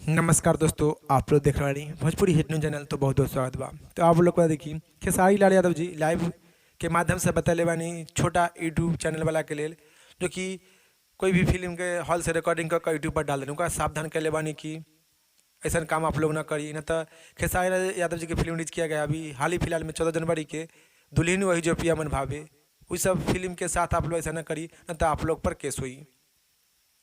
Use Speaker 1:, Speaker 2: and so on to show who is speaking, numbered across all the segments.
Speaker 1: नमस्कार दोस्तों, आप लोग देख रहे हैं भोजपुरी हिट न्यूज चैनल। तो बहुत बहुत स्वागत बा। तो आप लोग को देखी खेसारी लाल यादव जी लाइव के माध्यम से बतले बानी छोटा यूट्यूब चैनल वाला के लिए, जो कि कोई भी फिल्म के हॉल से रिकॉर्डिंग कर यूट्यूब पर डाल देने उनका सावधान कर ले बानी कि ऐसा काम आप लोग ना करी। न तो खेसारी लाल यादव जी की फिल्म रिलीज किया गया अभी हाल ही फिलहाल में 14 जनवरी के, दुल्हन वही जो पिया मन भावे, उस सब फिल्म के साथ आप लोग ऐसा ना करी, न तो आप लोग पर केस हुई।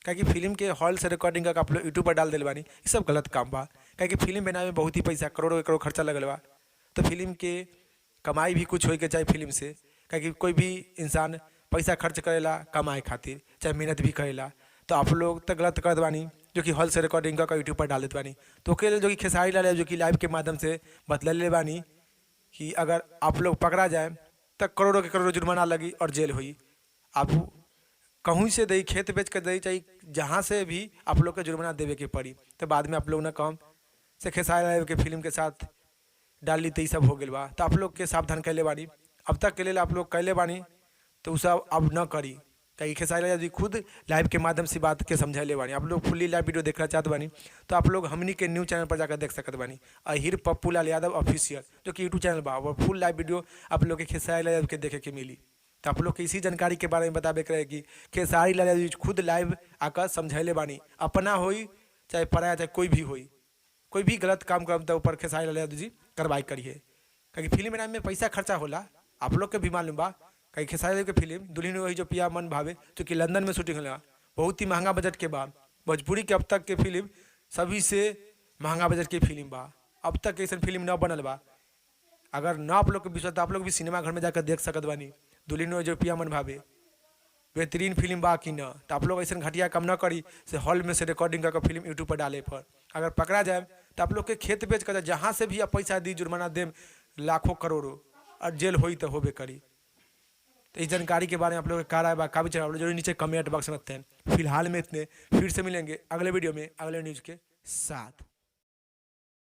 Speaker 1: कि फिल्म के हॉल से रिकॉर्डिंग करके आप लोग यूट्यूब पर डाल दिल बानी, ये सब गलत काम बा। कि फिल्म बनावे में बहुत ही पैसा करोड़ों करोड़ खर्चा लगल बा। तो फिल्म के कमाई भी कुछ हो के चाहे फिल्म से, कि कोई भी इंसान पैसा खर्च करेला कमाए खातिर, चाहे मेहनत भी करेला। तो आप लोग तो गलत करत बानी जो कि हॉल से रिकॉर्डिंग करके यूट्यूब पर डाल देते बानी। तो उसके लिए जो कि खेसारी लाल जो कि लाइव के माध्यम से बतले बानी कि अगर आप लोग पकड़ा जाए तो करोड़ों के करोड़ों जुर्माना लगी और जेल हुई। आप कहूँ से दई, खेत बेच कर दई, चाहे जहाँ से भी आप लोग के जुर्माना देवे के पड़ी। तो बाद में आप लोग ना कम से खेसारी लाल के फिल्म के साथ डाल ली, तो ये सब हो गया बा। तो आप लोग के सावधान कैले बानी, अब तक के लिए आप लोग कैले बानी, तो उ सब अब न करी। कहीं खेसारी लाल जी खुद लाइव के माध्यम से बात के समझाइले बानी। आप लोग फुल्ली लाइव वीडियो देखना चाहते बानी तो आप लोग हमनी के न्यूज़ चैनल पर जाकर देख सकते बानी, अहिर पप्पू लाल यादव ऑफिशियल जो कि यूट्यूब चैनल बा, और फुल लाइव वीडियो आप लोग के खेसारी लाल यादव के देखे के मिली। तो आप लोग के इसी जानकारी के बारे में बतावे के रहे कि खेसारी लाल यादव जी खुद लाइव आकर समझाइले बानी, अपना होई चाहे पराया चाहे कोई भी होई, कोई भी गलत काम कर तो ऊपर खेसारी लाल यादव जी कार्रवाई करिए। कहीं फिल्म बनाने में पैसा खर्चा होला, आप लोग के भी मालूम बा। कहीं खेसारी लाल के फिल्म दुल्हन वही जो पिया मन भावे जो कि लंदन में शूटिंग होला, बहुत ही महंगा बजट के बाद भोजपुरी के अब तक के फिल्म सभी से महंगा बजट की फिल्म बा। अब तक ऐसा फिल्म न बनल बा। अगर न आप लोग के विश्वास, आप लोग भी सिनेमा घर में जाकर देख सकत बानी, दुल्हन जो पिया मन भावे बेहतरीन फिल्म बा कि न। तो आप लोग ऐसा घटिया काम न करी से हॉल में से रिकॉर्डिंग करके फिल्म यूट्यूब पर डाले पर अगर पकड़ा जाए तो आप लोग के खेत बेच कर जहाँ से भी आप पैसा दी, जुर्माना देम लाखों करोड़ों, और जेल होई तो होबे करी। तो इस जानकारी के बारे में आप लोग का राय बा, का विचार, आप लोग जरूर नीचे कमेंट बॉक्स में रखते हैं। फिलहाल में इतने, फिर से मिलेंगे अगले वीडियो में अगले न्यूज़ के साथ।